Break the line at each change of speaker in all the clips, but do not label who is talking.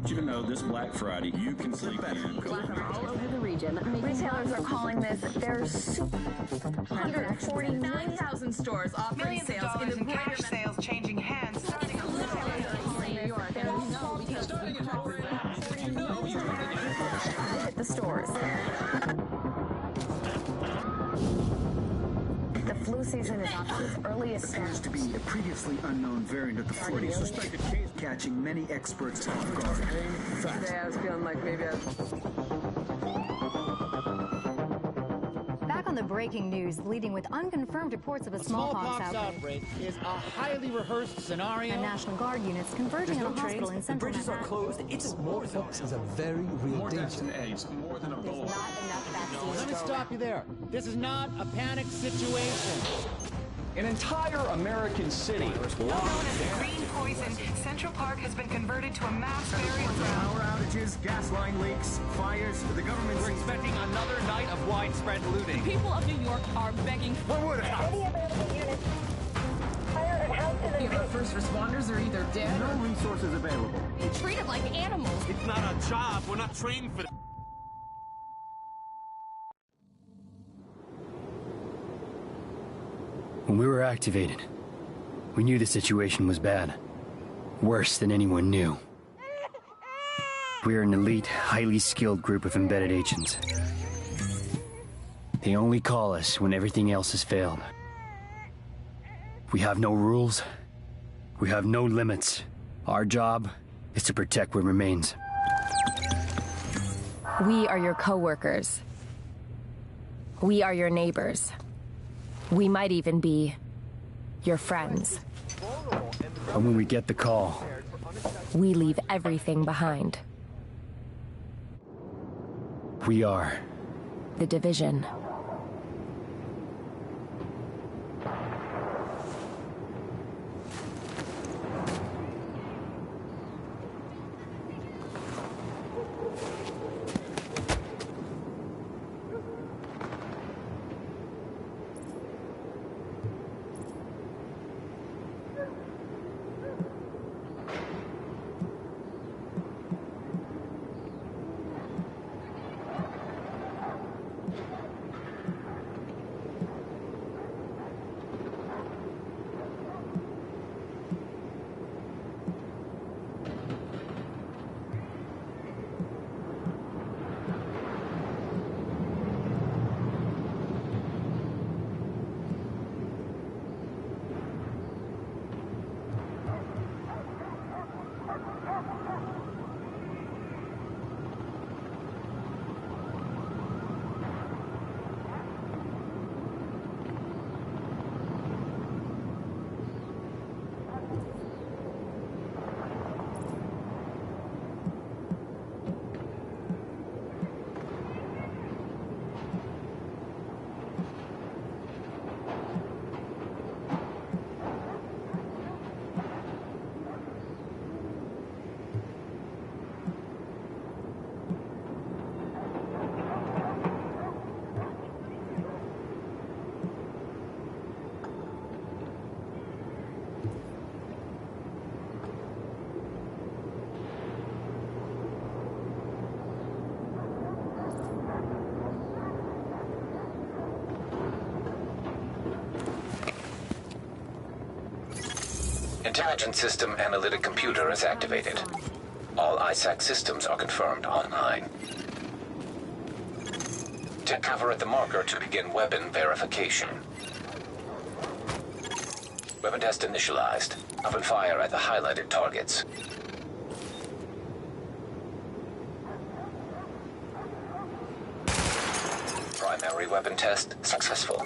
want you to know this Black Friday, you can sleep in.
All over the region.
Retailers are calling this their
149,000 stores offering
millions of
sales
dollars
in the
in cash sales changing hands starting on
New York.
hit the stores. The flu season is off to its earliest
Appears to be a previously unknown variant of the 40s. Suspected case catching many experts off guard.
Today I was feeling like maybe
Back on the breaking news, leading with unconfirmed reports of a smallpox
outbreak is a highly rehearsed scenario.
And National Guard units converging on a hospital in central
bridges are closed. It's smallpox is a very real
More deaths
danger.
than AIDS, more than Ebola.
Let me stop you there. This is not a panic situation.
An entire American city
known as the green poison. Central Park has been converted to a mass burial ground.
Power outages, gas line leaks, fires. The government's
We're expecting another night of widespread looting.
People of New York are begging.
What would happen?
Our first responders are either dead
No resources available.
or treated like animals.
It's not our job. We're not trained for that.
When we were activated, we knew the situation was bad. Worse than anyone knew. We are an elite, highly skilled group of embedded agents. They only call us when everything else has failed. We have no rules. We have no limits. Our job is to protect what remains.
We are your co-workers. We are your neighbors. We might even be your friends.
But when we get the call,
We leave everything behind.
we are
The Division.
Intelligence System Analytic Computer is activated. All ISAC systems are confirmed online. Take cover at the marker to begin weapon verification. Weapon test initialized. Open fire at the highlighted targets. Primary weapon test successful.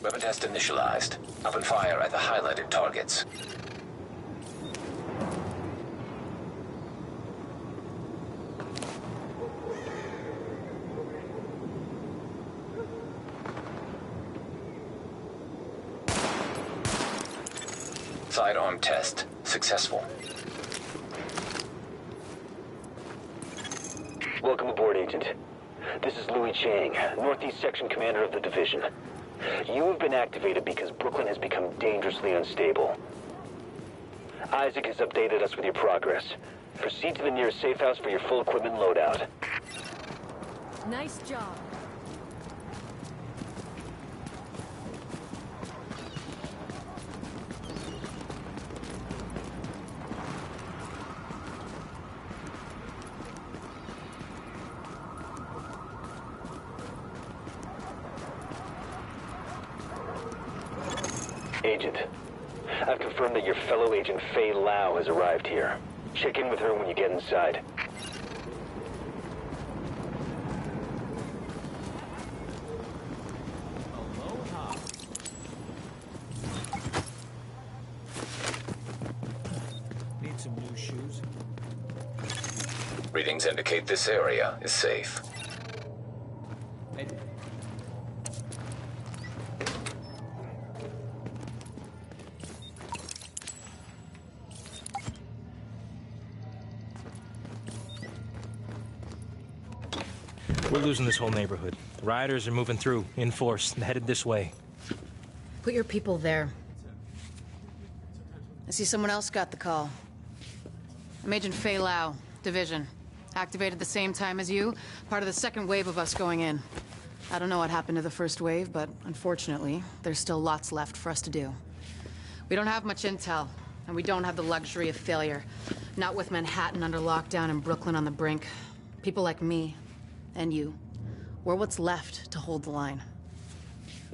Weapon test initialized. Open fire at the highlighted targets. Sidearm test successful.
Welcome aboard, Agent. This is Louis Chang, Northeast Section Commander of the Division. You have been activated because Brooklyn has become dangerously unstable. Isaac has updated us with your progress. Proceed to the nearest safe house for your full equipment loadout.
Nice job.
Agent, I've confirmed that your fellow agent Faye Lau has arrived here. Check in with her when you get inside.
Aloha. Need some new shoes.
Readings indicate this area is safe.
Hey.
We're losing this whole neighborhood. The rioters are moving through, in force, and headed this way.
Put your people there. I see someone else got the call. I'm Agent Faye Lau, Division. Activated the same time as you, part of the second wave of us going in. I don't know what happened to the first wave, but unfortunately, there's still lots left for us to do. We don't have much intel, and we don't have the luxury of failure. Not with Manhattan under lockdown and Brooklyn on the brink. People like me, and you, we're what's left to hold the line.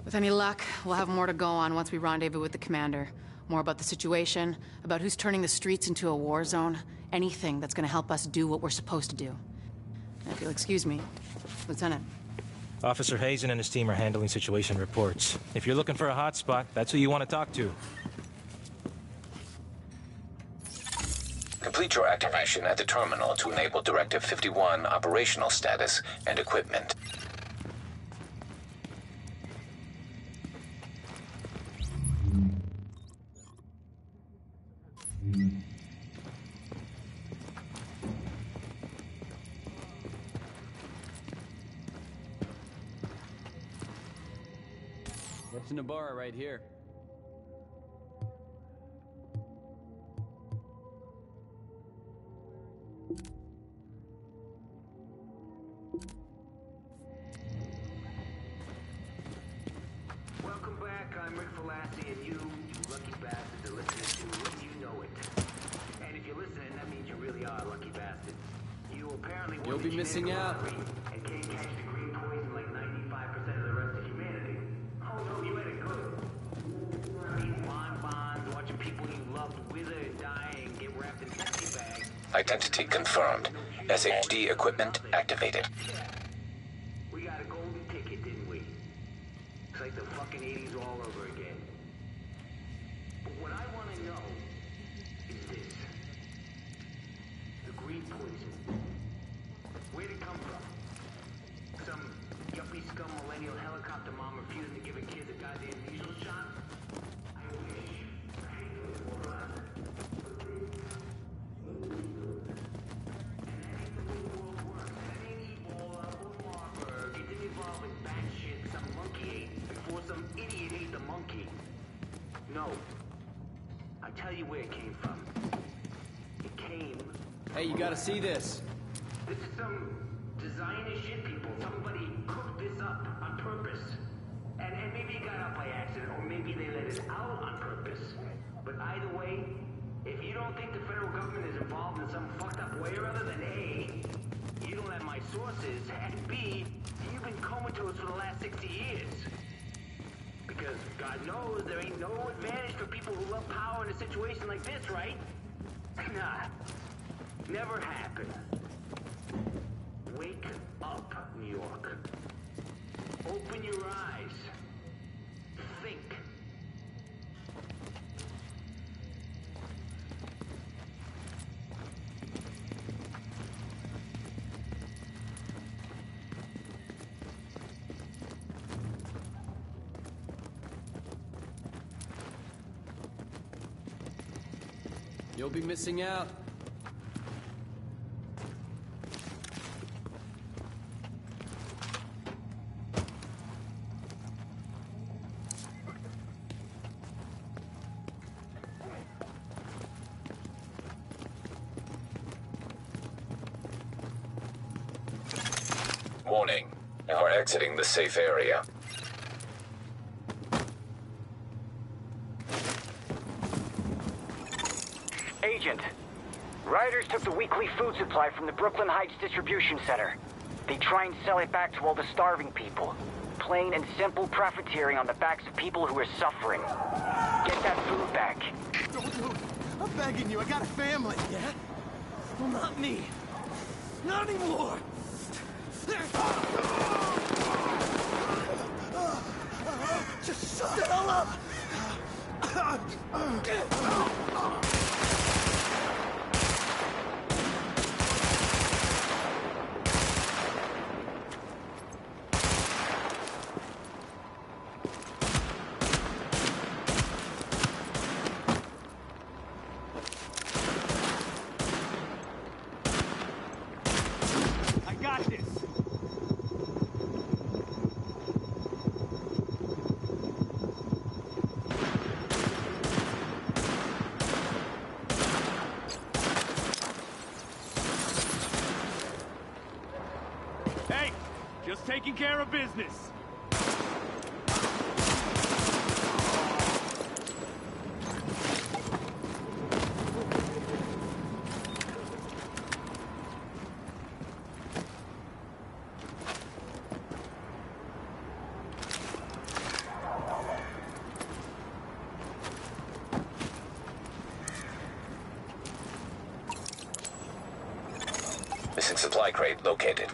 With any luck, we'll have more to go on once we rendezvous with the commander. More about the situation, about who's turning the streets into a war zone, anything that's gonna help us do what we're supposed to do. If you'll excuse me, Lieutenant.
Officer Hazen and his team are handling situation reports. If you're looking for a hotspot, that's who you want to talk to.
Complete your activation at the terminal to enable Directive 51 operational status and equipment.
That's Nabarra right here.
Welcome back. I'm Rick Falassi, and you lucky bastards are listening to When You Know It. And if you're listening, that means you really are lucky bastards. You apparently
You'll be missing out.
And can't catch the green poison like 95% of the rest of humanity. Oh no, you had it good. Eating bonbons, watching people you loved wither and die and get wrapped in sexy bags.
Identity confirmed. SHD equipment activated.
We got a golden ticket, didn't we? It's like the fucking 80s all over again. But what I want to know is this. The green poison. Where'd it come from? Some yuppie scum millennial helicopter mom refusing to give a kid a goddamn measles shot? I wish. I hate those morons. And that ain't the way the world works. That ain't Ebola or Marburg. It didn't evolve in batshit some monkey ate before some idiot ate the monkey. No. I tell you where it came from. It came...
Hey, you gotta see this.
This is some designer shit, people. Somebody cooked this up on purpose. And maybe it got out by accident, or maybe they let it out on purpose. But either way, if you don't think the federal government is involved in some fucked up way or other, then A, you don't have my sources, and B, you've been comatose for the last 60 years. Because God knows there ain't no advantage for people who love power in a situation like this, right? Nah. Never happened. Wake up, New York. Open your eyes. Think.
You'll be missing out.
Warning, you are exiting the safe area.
Agent, rioters took the weekly food supply from the Brooklyn Heights distribution center. They try and sell it back to all the starving people. Plain and simple profiteering on the backs of people who are suffering. Get that food back.
Don't do it. I'm begging you. I got a family. Yeah? Well, not me. Not anymore. Just shut the hell up. Just taking care of business.
Missing supply crate located.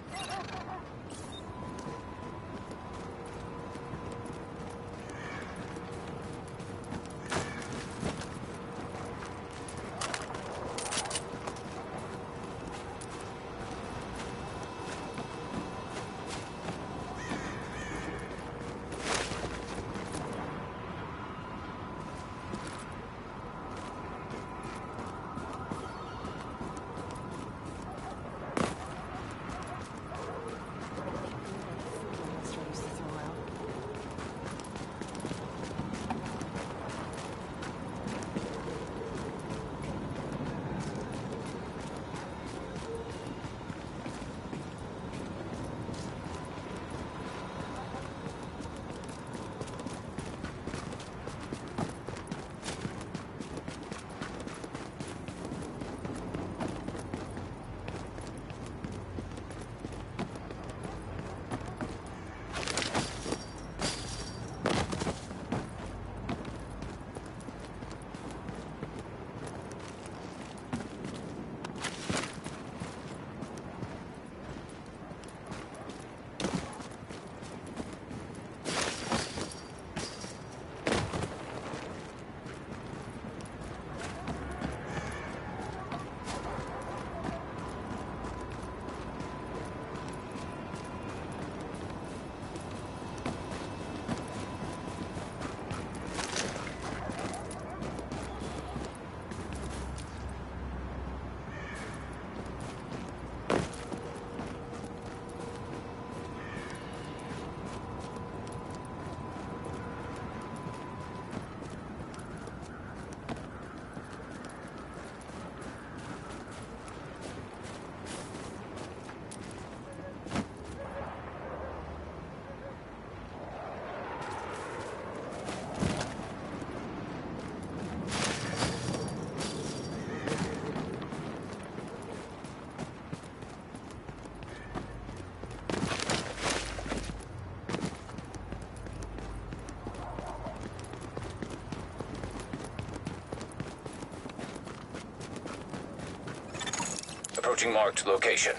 Approaching marked location.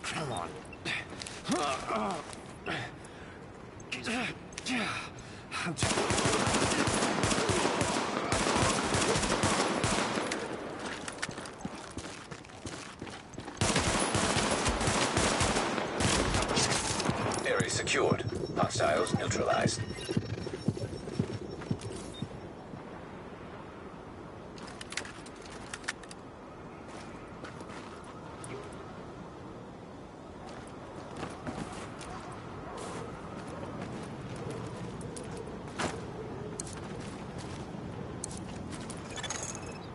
Come on.
Area secured. Hostiles neutralized.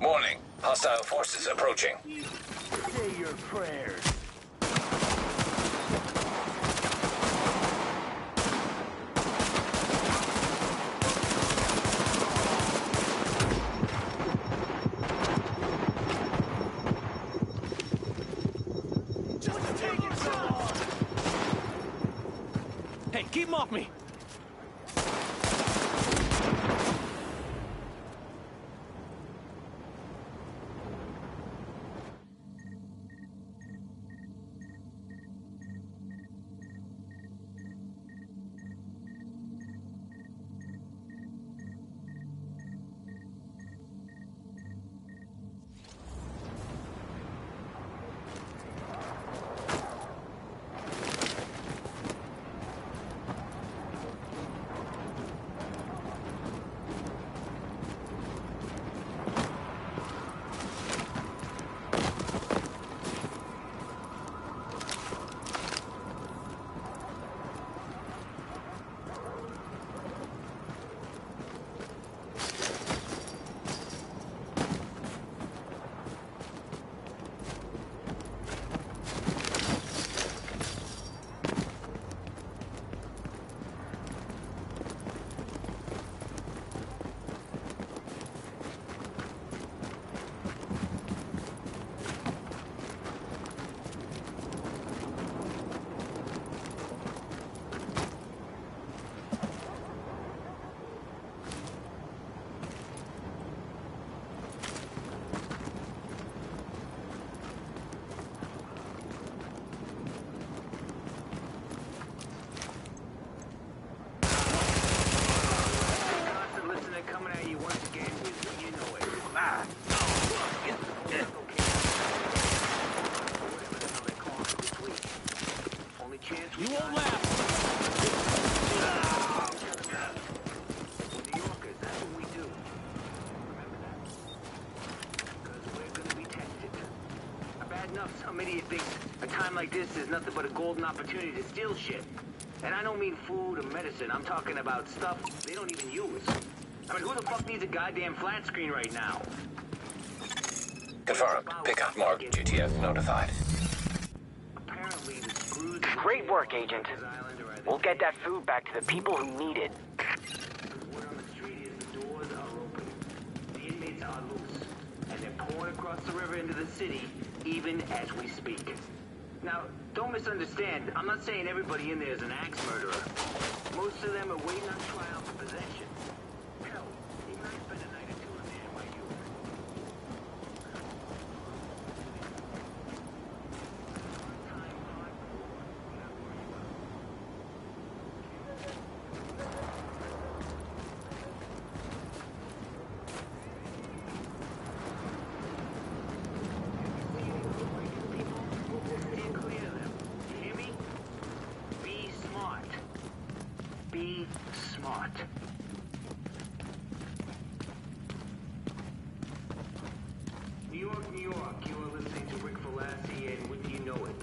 Warning. Hostile forces approaching.
Say your prayers. Keep him off me! You won't laugh!
New Yorkers, that's what we do. Remember that? Because we're gonna be tested. Bad enough some idiot thinks a time like this is nothing but a golden opportunity to steal shit. And I don't mean food or medicine, I'm talking about stuff they don't even use. I mean, who the fuck needs a goddamn flat screen right now?
Confirmed. Pickup marked. GTF notified.
Great work, Agent. We'll get that food back to the people who need it.
Word on the street is the doors are open. The inmates are loose. And they're pouring across the river into the city, even as we speak. Now, don't misunderstand. I'm not saying everybody in there is an axe murderer. Most of them are waiting on trial for possession. Hell, they might spend a night or two in there by you. Be smart. New York, New York, you are listening to Rick Velassi and Wouldn't You Know It,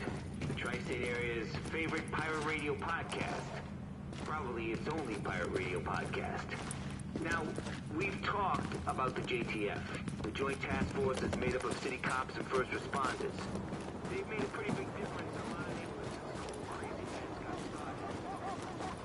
the Tri-State Area's favorite pirate radio podcast. Probably its only pirate radio podcast. Now, we've talked about the JTF, the Joint Task Force that's made up of city cops and first responders. They've made a pretty big difference in a lot of neighborhoods since the whole crazy mess got started.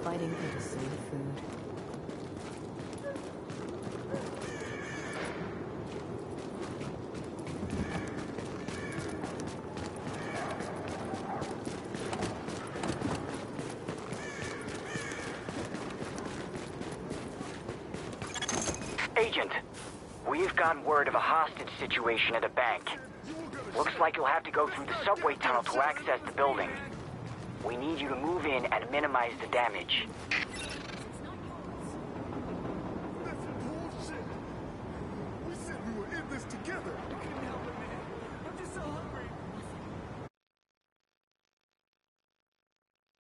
fighting for the same food.
Agent, we've gotten word of a hostage situation at a bank. Looks like you'll have to go through the subway tunnel to access the building. We need you to move in and minimize the damage.